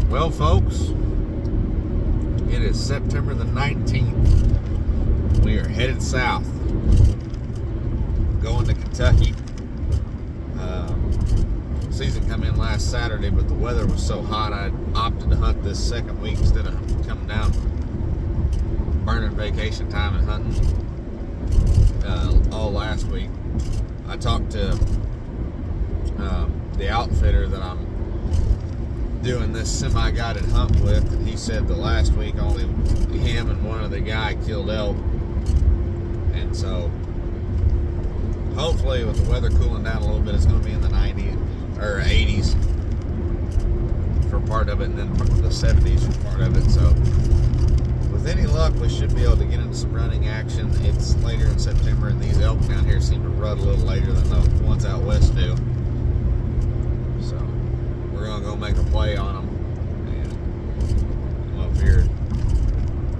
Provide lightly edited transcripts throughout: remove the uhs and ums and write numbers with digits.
Well, folks, it is September the 19th. We are headed south, going to Kentucky. Season come in last Saturday, but the weather was so hot I opted to hunt this second week instead of coming down, burning vacation time and hunting all last week. I talked to the outfitter that I'm doing this semi-guided hunt with, and he said the last week only him and one other guy killed elk. And so hopefully with the weather cooling down a little bit, it's going to be in the 90s or 80s for part of it, and then the 70s for part of it. So with any luck, we should be able to get into some running action. It's later in September, and these elk down here seem to rut a little later than the ones out west do. So we're going to go make a play on them. And I'm up here.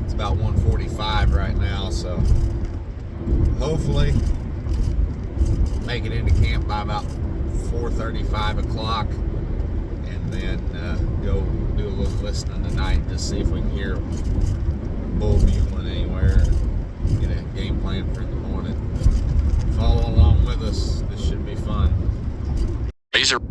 It's about 1:45 right now, so hopefully make it into camp by about 4:30, 5 o'clock, and then go do a little listening tonight and just see if we can hear bull bugling anywhere and get a game plan for in the morning. Follow along with us. This should be fun. These are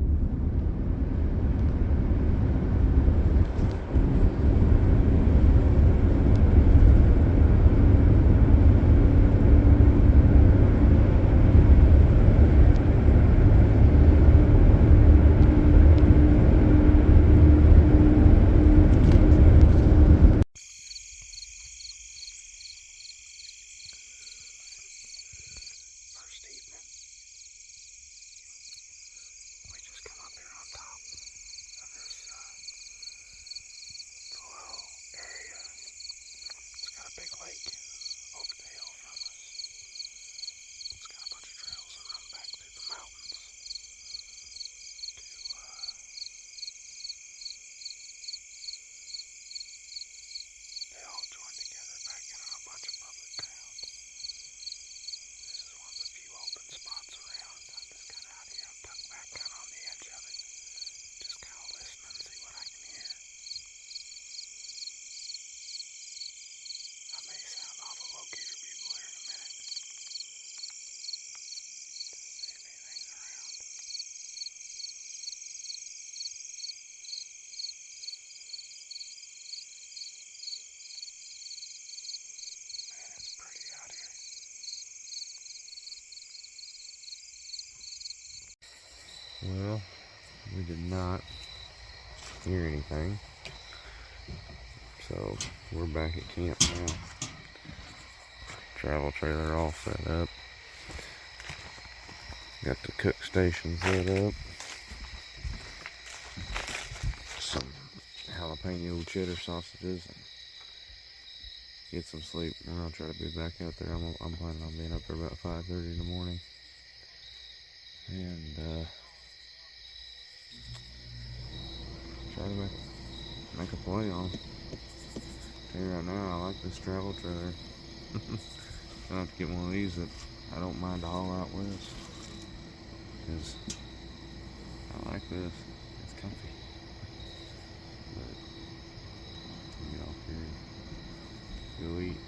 Well, we did not hear anything, so we're back at camp now. Travel trailer all set up. Got the cook station set up. Some jalapeno cheddar sausages. And get some sleep. We're gonna try to be back out there. I'm planning on being up there about 5:30 in the morning. And try to make a play on them. Tell you right now, I like this travel trailer. I'll have to get one of these that I don't mind to haul out west, because I like this. It's comfy. But get off here and go eat.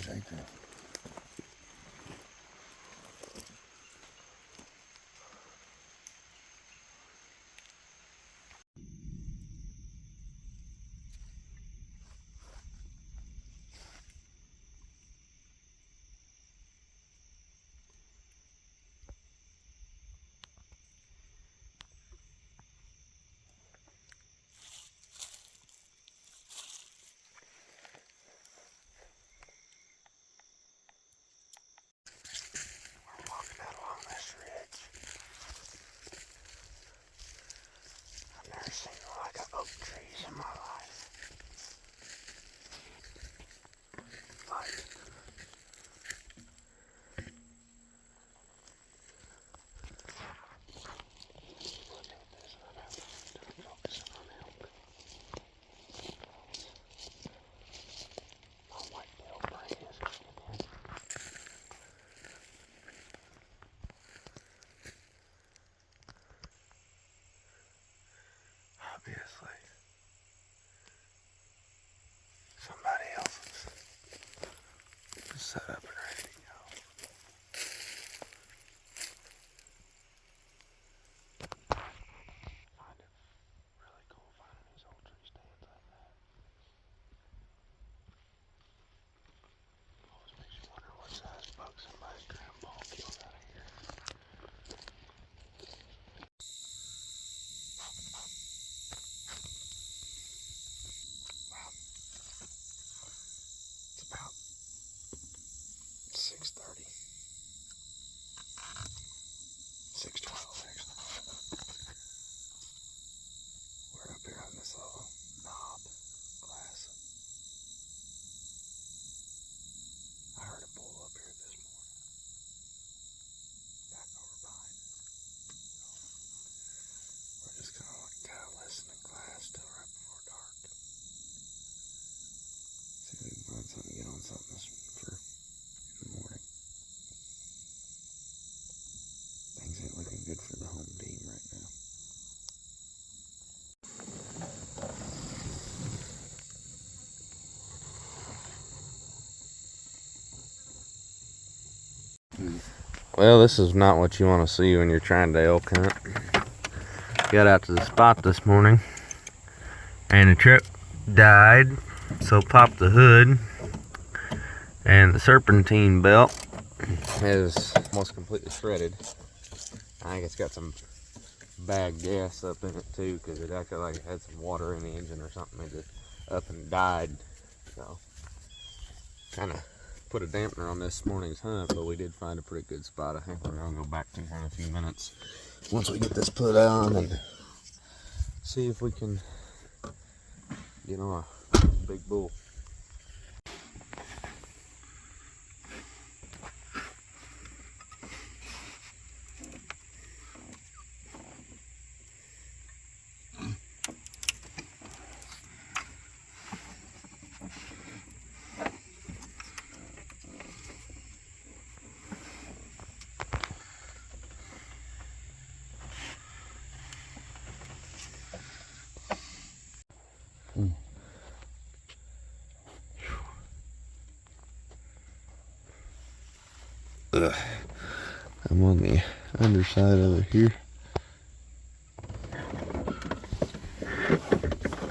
shake that. Obviously, somebody else is set up and ready to go. Find it really cool finding these old tree stands like that. Always makes you wonder what size bug somebody's grandpa killed out of here. It's about 6:30. 6:12 actually. We're up here on this little knob glass. I heard a bull up here this morning. Back over behind us. We're just kind of listening class till right before dark. See if we can find something, get on something for in the morning. Things ain't looking good for the home team right now. Well, this is not what you want to see when you're trying to elk hunt. Got out to the spot this morning and the truck died, so popped the hood, and the serpentine belt is almost completely shredded. I think it's got some bad gas up in it too, because it acted like it had some water in the engine or something. It just up and died. So kind of put a dampener on this morning's hunt, but we did find a pretty good spot. I think we're gonna go back to here in a few minutes once we get this put on and see if we can get on a big bull. Ugh. I'm on the underside of it here.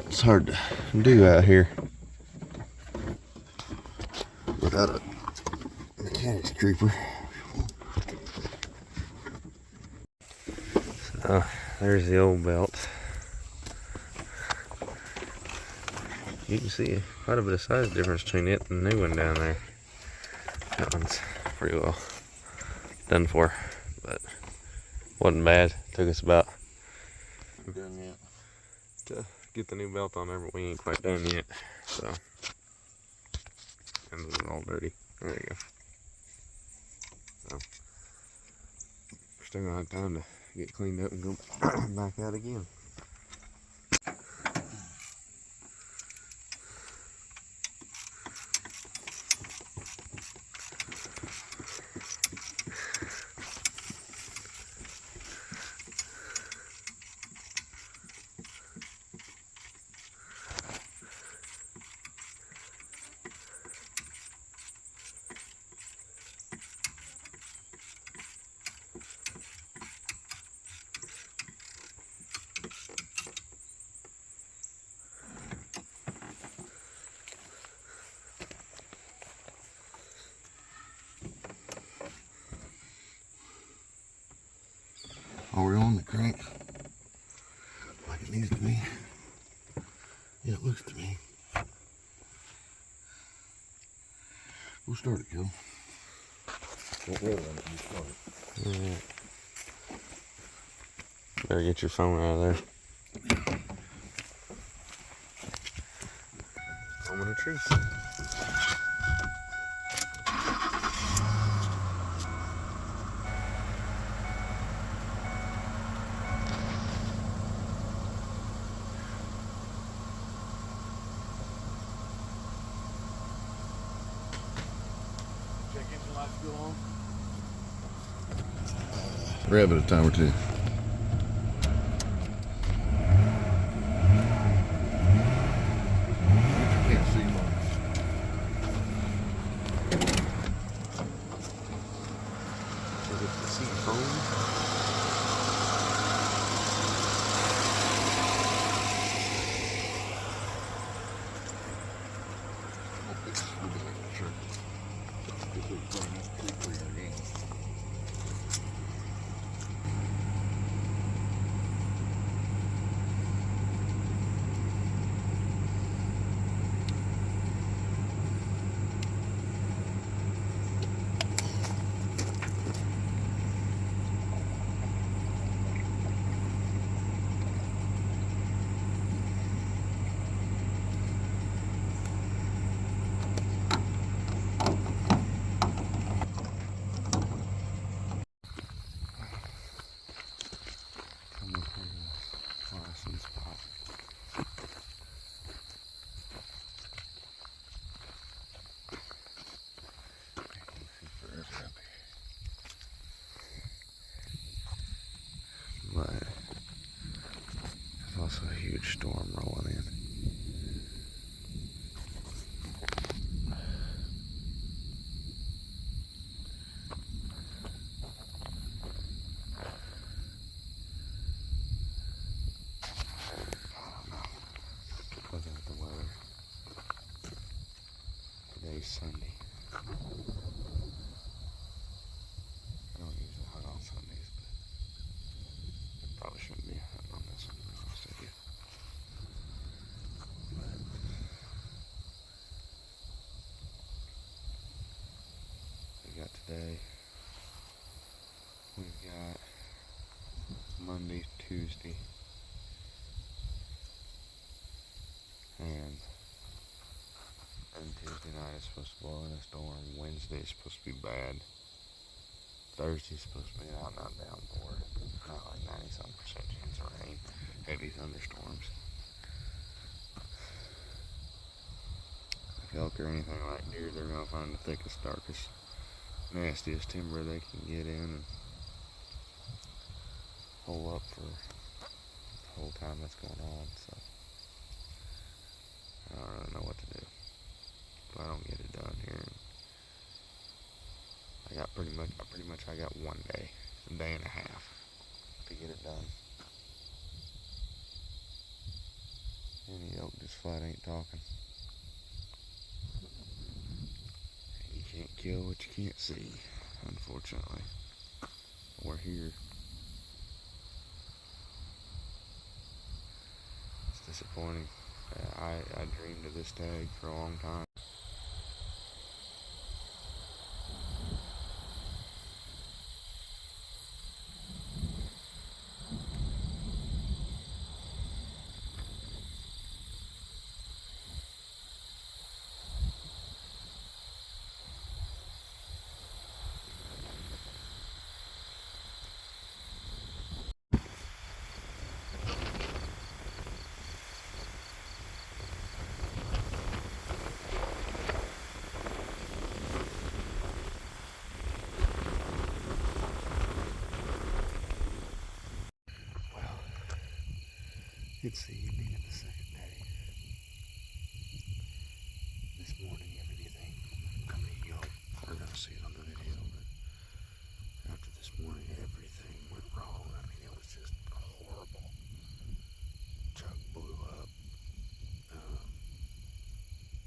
It's hard to do out here without a mechanics creeper. So there's the old belt. You can see quite a bit of size difference between it and the new one down there. That one's pretty well done for, but wasn't bad. Took us about done yet to get the new belt on there, but we ain't quite done yet. So, and it's all dirty. There you go. So, we're still gonna have time to get cleaned up and go back out again. Yeah, it looks to me. We'll start it, Gil. Don't roll on it, you start it. Alright. Better get your phone out of there. Moment of truth. Check engine lights still on. Rev it a time or two. Can't see much. Should get the seat phone. We'll be making sure. This is running up quickly again. Come up here to a nice spot. But there's also a huge storm rolling in. Looking at the weather. Today's Sunday. I don't usually hunt on Sundays, but probably shouldn't be hunting on this one, to be honest with you. We got today. We've got Monday, Tuesday, and Tuesday night is supposed to blow in a storm. Wednesday is supposed to be bad. Thursday's supposed to be not downpour. Not like 90-some% chance of rain. Heavy thunderstorms. If elk or anything like deer, they're gonna find the thickest, darkest, nastiest timber they can get in and hole up for the whole time that's going on. So I don't really know what to do. If I don't get it done here, I got pretty much I got 1 day, a day and a half to get it done. And the elk just flat ain't talking. And you can't kill what you can't see, unfortunately. We're here. It's disappointing. I dreamed of this tag for a long time. It's the evening of the second day. This morning, everything, I mean, y'all are going to see it on the video, but after this morning, everything went wrong. I mean, it was just horrible. Truck blew up.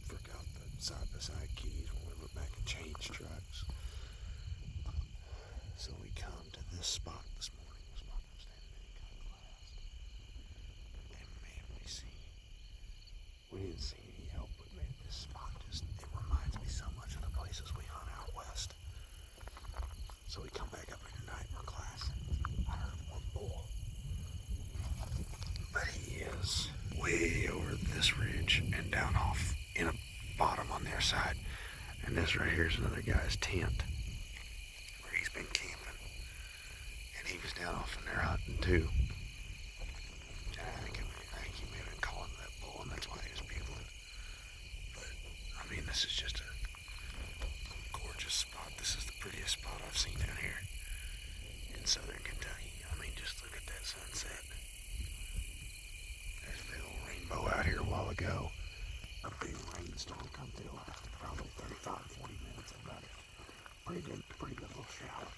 Forgot the side-by-side keys when we went back and changed trucks. So we come to this spot this morning, the spot I'm standing in, cut glass. And man, we see in a bottom on their side. And this right here is another guy's tent where he's been camping. And he was down off in there hunting too. And I think he may have been calling that bull, and that's why he was bugling. But, I mean, this is just a gorgeous spot. This is the prettiest spot I've seen down here in southern Kentucky. I mean, just look at that sunset. There's a big old rainbow out here a while ago. A big rainstorm come through, probably 35 or 40 minutes. I got it. Pretty good little shower.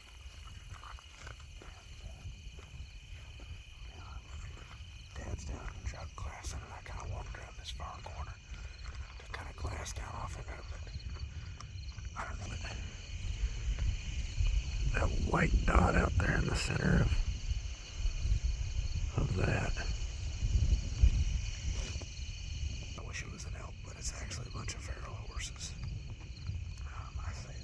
Dad's down in truck glass, and I kind of walked around this far corner to kind of glass down off of it, but I don't know. That white dot out there in the center of that. I wish it was an elk, but it's actually a bunch of feral horses. I say,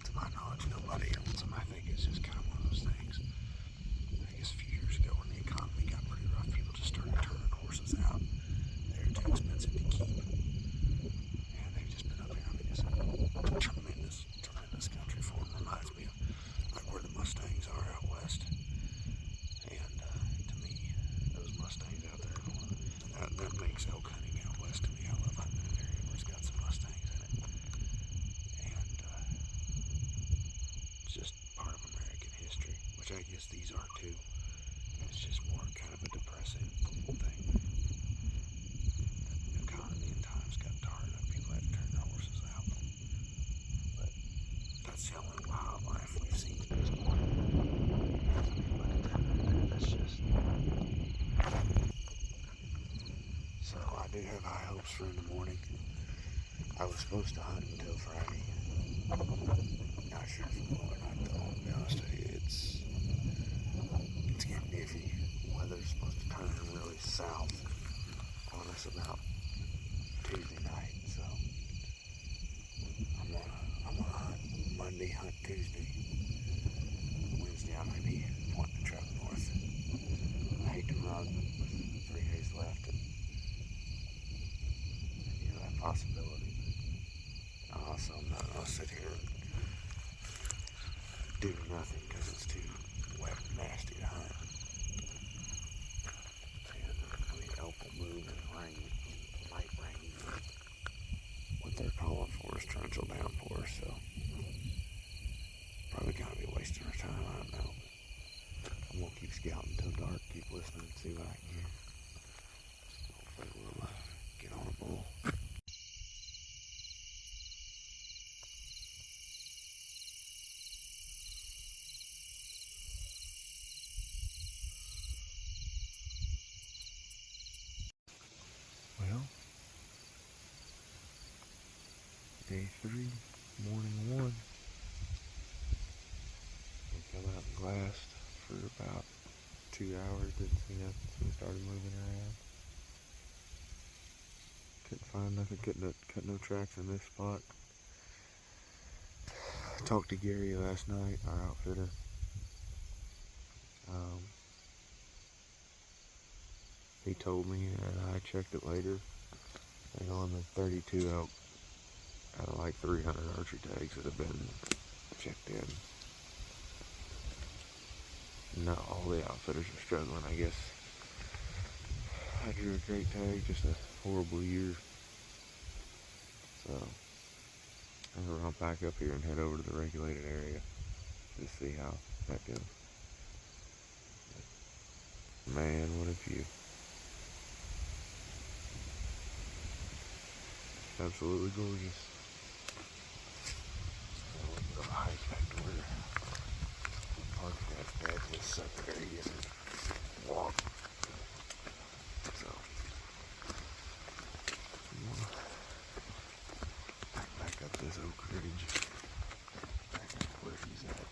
to my knowledge, nobody owns them. I think it's just kind of one of those things. I guess a few years ago when the economy got pretty rough, people just started turning horses out. They're too expensive to keep. And they've just been up here. I mean, it's a tremendous country for them. Reminds me of like where the Mustangs are out west. And to me, those Mustangs out there, that makes elk hunting out west to me. I love hunting in an area where it's got some Mustangs in it. And it's just part of American history, which I guess these are too. It's just more kind of a depressing thing. The economy and times got hard enough, people had to turn their horses out. But that's the only wildlife we've seen this morning. Look at that right there, that's just... So I do have high hopes for in the morning. I was supposed to hunt until Friday. Not sure if I'm going or not though, to be honest with you. It's getting iffy. Weather's supposed to turn really south on us about Tuesday night, so I'm gonna hunt Monday, hunt Tuesday. Wednesday I may be pointing the truck north. I hate to run with 3 days left and that possibility, but also I'm not gonna sit here and do nothing because it's too wet and nasty to hunt. And I mean, elk will move in rain, light rain, what they're calling for is torrential downpours, so probably gonna be wasting our time, I don't know. I'm gonna keep scouting until dark, keep listening and see what I can hear. Hopefully we'll get on a bull. Well, day 3, morning 1. We come out and glassed for about 2 hours, didn't see nothing, so we started moving around. Couldn't find nothing, cut no tracks in this spot. Talked to Gary last night, our outfitter. He told me, and I checked it later, they only been 32 elk out of like 300 archery tags that have been checked in. Not all the outfitters are struggling, I guess. I drew a great tag, just a horrible year. So, I'm gonna run back up here and head over to the regulated area to see how that goes. But, man, what a view. Absolutely gorgeous. So, a little bit of a hike back to where parked that bed was separate area and walk. So, I'm gonna back up this oak ridge. Back up where he's at is.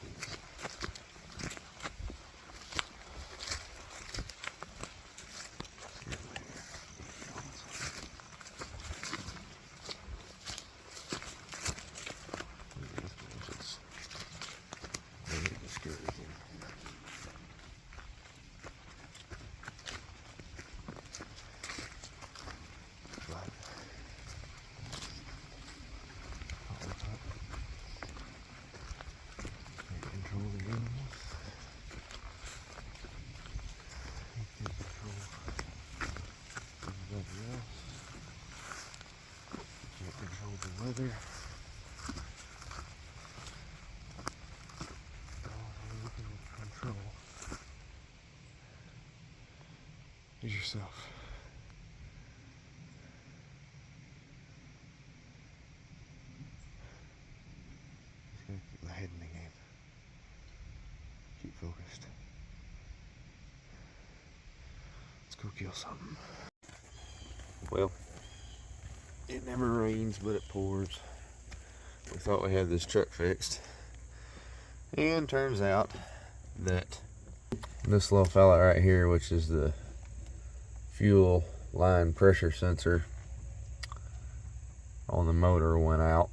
weather. All you can control is yourself. Just gotta keep my head in the game. Keep focused. Let's go kill something. Well, it never rains, but it pours. We thought we had this truck fixed. And turns out that this little fella right here, which is the fuel line pressure sensor on the motor, went out.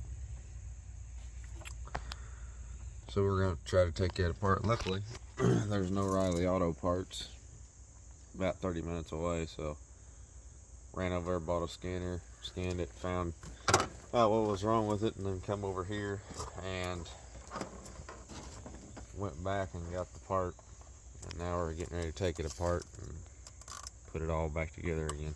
So we're going to try to take that apart. Luckily, there's no Riley Auto Parts about 30 minutes away, so ran over there, bought a scanner, scanned it, found out what was wrong with it, and then come over here and went back and got the part, and now we're getting ready to take it apart and put it all back together again.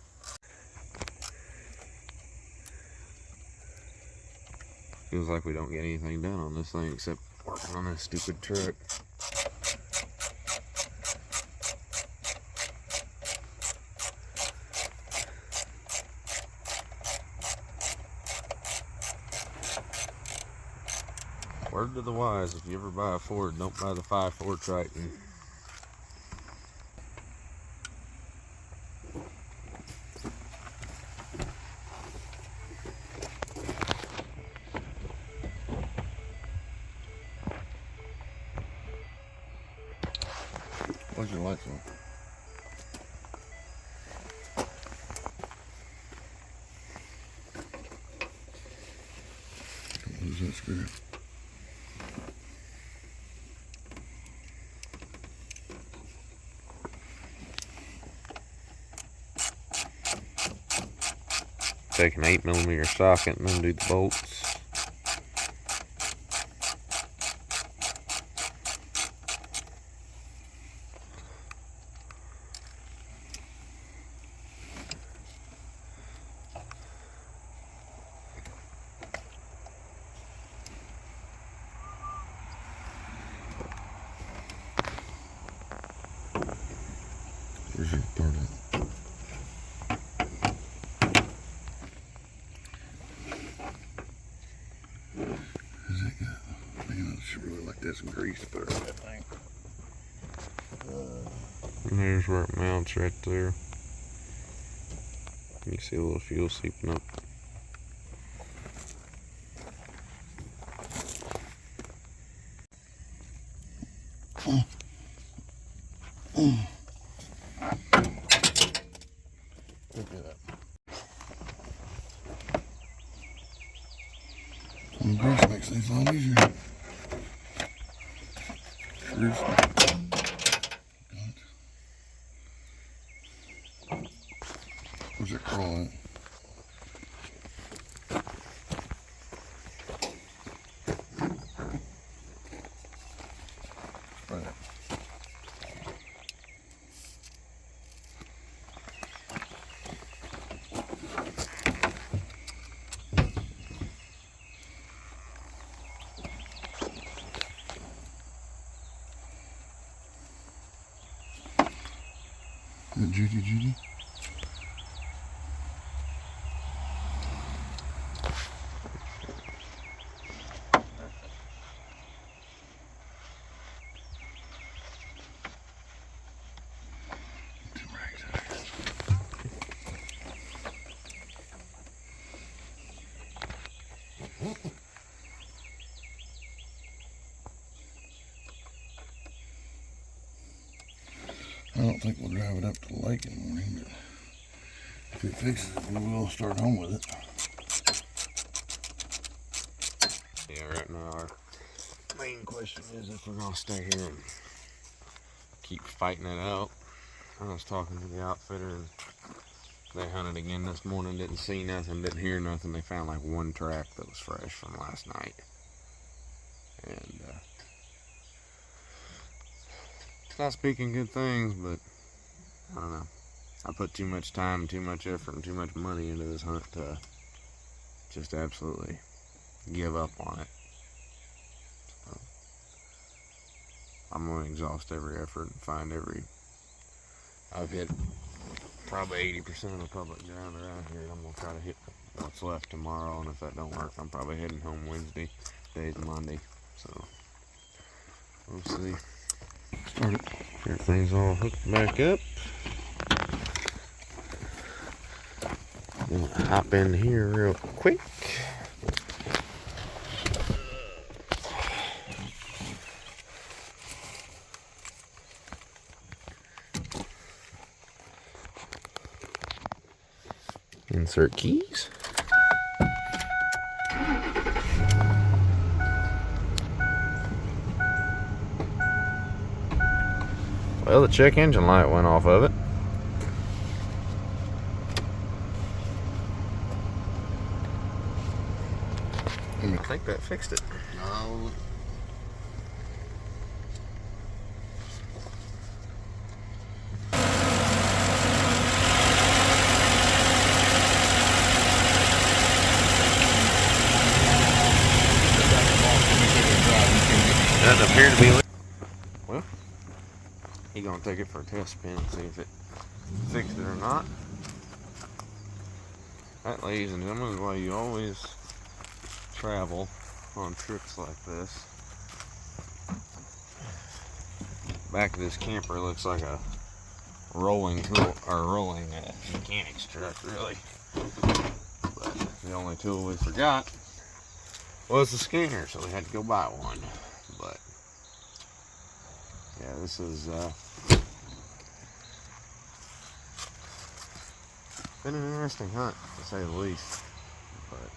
Feels like we don't get anything done on this thing except working on this stupid truck. Word to the wise, if you ever buy a Ford, don't buy the 5.4 Triton. Where's your lights on? Don't lose that screw. Take an 8mm socket and undo the bolts. Where's your part at? How's that got? Man, I should really like that some grease to put on that thing. And there's where it mounts right there. You see a little fuel seeping up. Look at that. Some grease makes things a lot easier. Grease. Where's that crawl at? Right there. Is it Judy? I don't think we'll drive it up to the lake in the morning, but if it fixes it, we will start home with it. Yeah, right now our main question is if we're gonna stay here and keep fighting it out. I was talking to the outfitter and they hunted again this morning, didn't see nothing, didn't hear nothing. They found like one track that was fresh from last night. And not speaking good things, but I don't know. I put too much time, too much effort, and too much money into this hunt to just absolutely give up on it. So I'm going to exhaust every effort and find I've hit probably 80% of the public ground around here. I'm going to try to hit what's left tomorrow, and if that don't work, I'm probably heading home Wednesday. Today's Monday, so we'll see. Start it. Everything's all hooked back up. I'm gonna hop in here real quick. Insert keys. Well, the check engine light went off of it. I think that fixed it. No. Doesn't appear to be. Well, he's gonna take it for a test spin and see if it fixed it or not. That, ladies and gentlemen, is why you always travel on trips like this. Back of this camper looks like a rolling tool or rolling mechanics truck, really. But the only tool we forgot was the scanner, so we had to go buy one. But yeah, this is been an interesting hunt, to say the least. But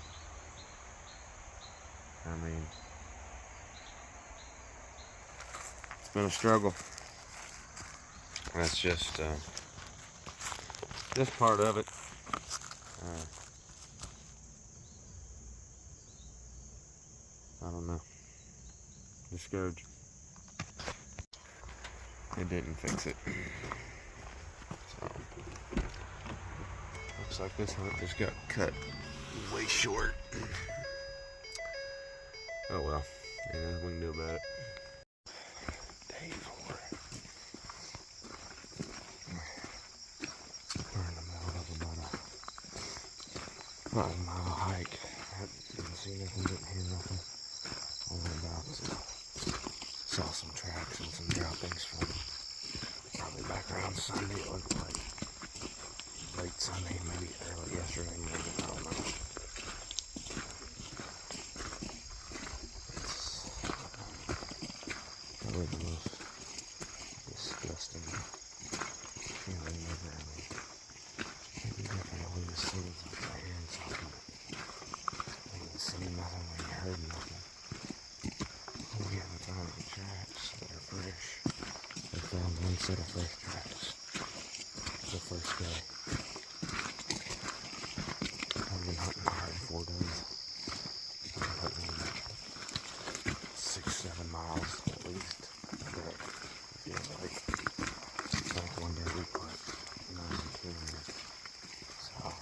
I mean, it's been a struggle. That's just part of it. I don't know. Discouraged. It didn't fix it. So looks like this hunt just got cut way short. Oh well. Ain't nothing we can do about it. Day 4. We're in the middle of about a 5-mile hike. I didn't see nothing, didn't hear nothing. Only about saw some tracks and some droppings from probably back around Sunday. It looked like late Sunday, maybe early yesterday, maybe, I don't know. It's probably the most disgusting feeling ever. I mean, it'd be different if we just seen something or hearing something. We didn't see nothing, we heard nothing. We haven't found any tracks that are fresh. We found one set of fresh tracks the first day. I've been hunting hard 4 days. I've been hunting 6-7 miles at least. But it feels like one day we put 9 and 10 in. So,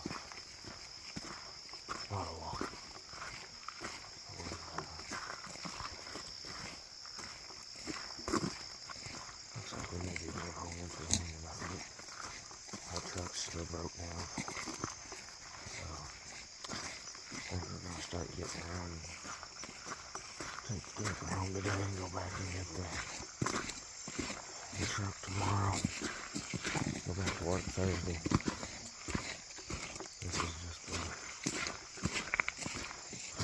a lot of walking. Looks like we may be going home for home. I think our truck's still broke down. So I think we're gonna start getting around and take the camper home today and go back and get the truck tomorrow. Go back to work Thursday. This is just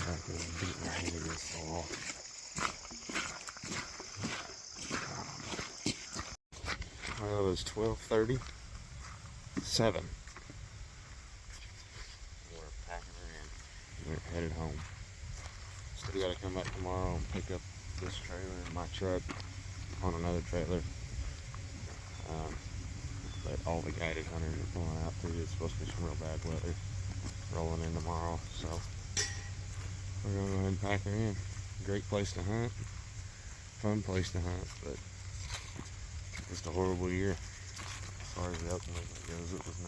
like we've beating our head against the wall. Well, it was 12:37. We're packing her in. We're headed home. Still got to come back tomorrow and pick up this trailer and my truck on another trailer. But all the guided hunters are pulling out too. It's supposed to be some real bad weather rolling in tomorrow, so we're gonna go ahead and pack her in. Great place to hunt, fun place to hunt, but just a horrible year as far as the elk movement goes. It was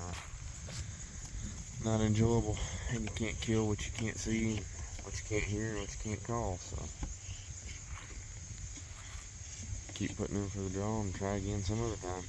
not enjoyable, and you can't kill what you can't see, what you can't hear, and what you can't call. So keep putting in for the draw and try again some other time.